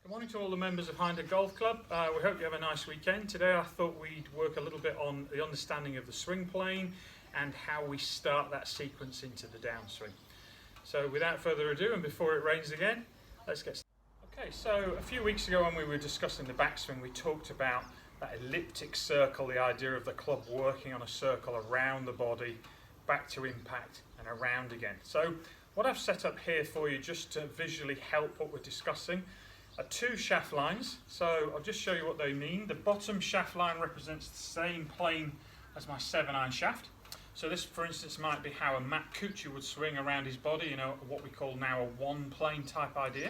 Good morning to all the members of Hinder Golf Club. We hope you have a nice weekend. Today I thought we'd work a little bit on the understanding of the swing plane and how we start that sequence into the downswing. So without further ado, and before it rains again, let's get started. Okay, so a few weeks ago when we were discussing the backswing, we talked about that elliptic circle, the idea of the club working on a circle around the body, back to impact and around again. So what I've set up here for you just to visually help what we're discussing are two shaft lines. So I'll just show you what they mean. The bottom shaft line represents the same plane as my 7-iron shaft. So this, for instance, might be how a Matt Kuchar would swing around his body, you know, what we call now a one-plane type idea.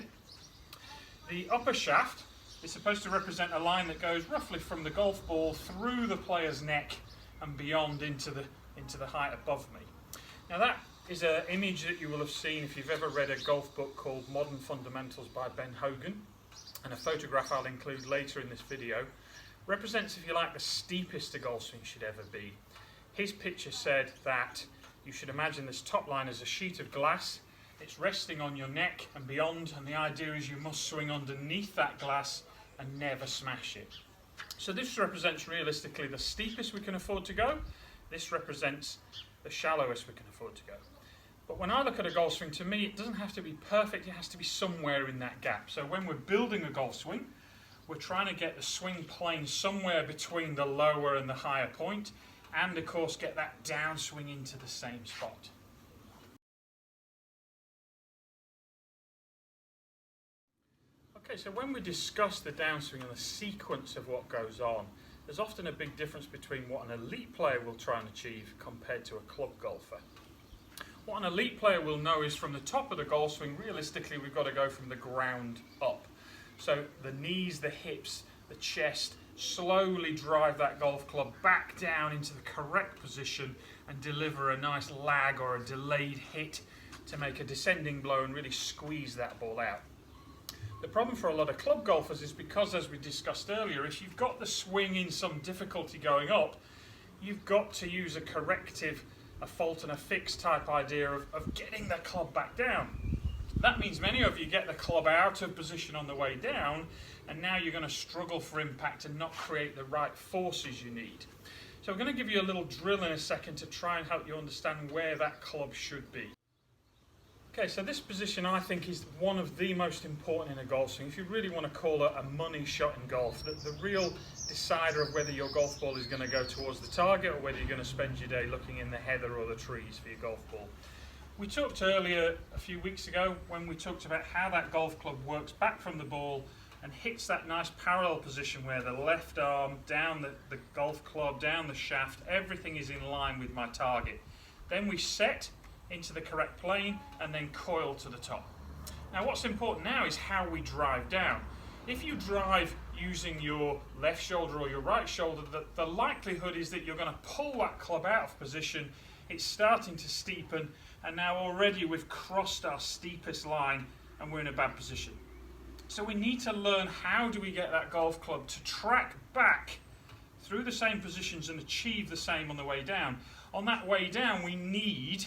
The upper shaft is supposed to represent a line that goes roughly from the golf ball through the player's neck and beyond into the height above me. Now that is an image that you will have seen if you've ever read a golf book called Modern Fundamentals by Ben Hogan, and a photograph I'll include later in this video, represents, if you like, the steepest a golf swing should ever be. His picture said that you should imagine this top line as a sheet of glass. It's resting on your neck and beyond, and the idea is you must swing underneath that glass and never smash it. So this represents realistically the steepest we can afford to go. This represents the shallowest we can afford to go. But when I look at a golf swing, to me it doesn't have to be perfect, it has to be somewhere in that gap. So when we're building a golf swing, we're trying to get the swing plane somewhere between the lower and the higher point, and of course get that downswing into the same spot. Okay, so when we discuss the downswing and the sequence of what goes on, there's often a big difference between what an elite player will try and achieve compared to a club golfer. What an elite player will know is from the top of the golf swing, realistically we've got to go from the ground up. So the knees, the hips, the chest, slowly drive that golf club back down into the correct position and deliver a nice lag or a delayed hit to make a descending blow and really squeeze that ball out. The problem for a lot of club golfers is because, as we discussed earlier, if you've got the swing in some difficulty going up, you've got to use a corrective, a fault and a fix type idea of getting the club back down. That means many of you get the club out of position on the way down, and now you're going to struggle for impact and not create the right forces you need. So I'm going to give you a little drill in a second to try and help you understand where that club should be. Okay, so this position I think is one of the most important in a golf swing. If you really want to call it a money shot in golf, the real decider of whether your golf ball is going to go towards the target or whether you're going to spend your day looking in the heather or the trees for your golf ball. We talked earlier, a few weeks ago, when we talked about how that golf club works back from the ball and hits that nice parallel position where the left arm, down the golf club, down the shaft, everything is in line with my target. Then we set into the correct plane and then coil to the top. Now what's important now is how we drive down. If you drive using your left shoulder or your right shoulder, the likelihood is that you're going to pull that club out of position. It's starting to steepen, and now already we've crossed our steepest line and we're in a bad position. So we need to learn how do we get that golf club to track back through the same positions and achieve the same on the way down. On that way down we need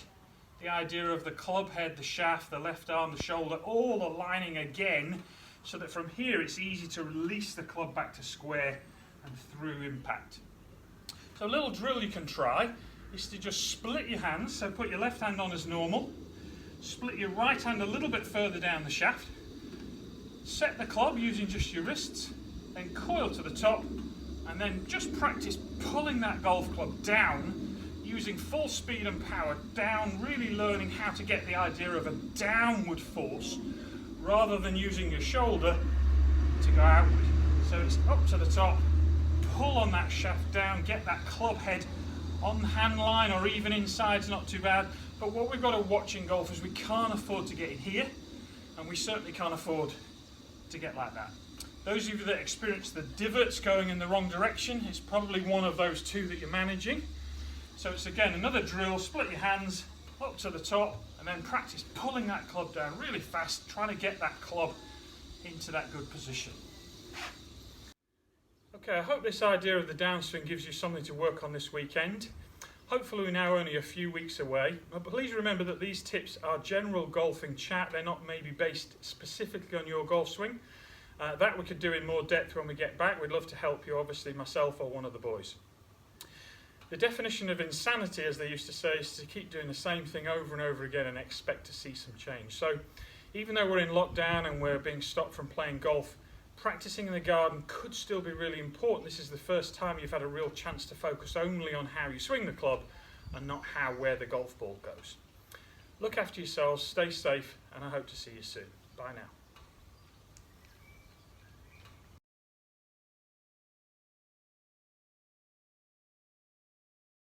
the idea of the club head, the shaft, the left arm, the shoulder, all aligning again, so that from here it's easy to release the club back to square and through impact. So a little drill you can try is to just split your hands. So put your left hand on as normal, split your right hand a little bit further down the shaft, set the club using just your wrists, then coil to the top, and then just practice pulling that golf club down using full speed and power down, really learning how to get the idea of a downward force rather than using your shoulder to go outward. So it's up to the top, pull on that shaft down, get that club head on the hand line or even inside's not too bad. But what we've got to watch in golf is we can't afford to get in here, and we certainly can't afford to get like that. Those of you that experience the divots going in the wrong direction, it's probably one of those two that you're managing. So it's again another drill, split your hands up to the top and then practice pulling that club down really fast, trying to get that club into that good position. Okay, I hope this idea of the downswing gives you something to work on this weekend. Hopefully we're now only a few weeks away, but please remember that these tips are general golfing chat. They're not maybe based specifically on your golf swing. That we could do in more depth when we get back. We'd love to help you, obviously myself or one of the boys. The definition of insanity, as they used to say, is to keep doing the same thing over and over again and expect to see some change. So even though we're in lockdown and we're being stopped from playing golf, practicing in the garden could still be really important. This is the first time you've had a real chance to focus only on how you swing the club and not where the golf ball goes. Look after yourselves, stay safe, and I hope to see you soon. Bye now.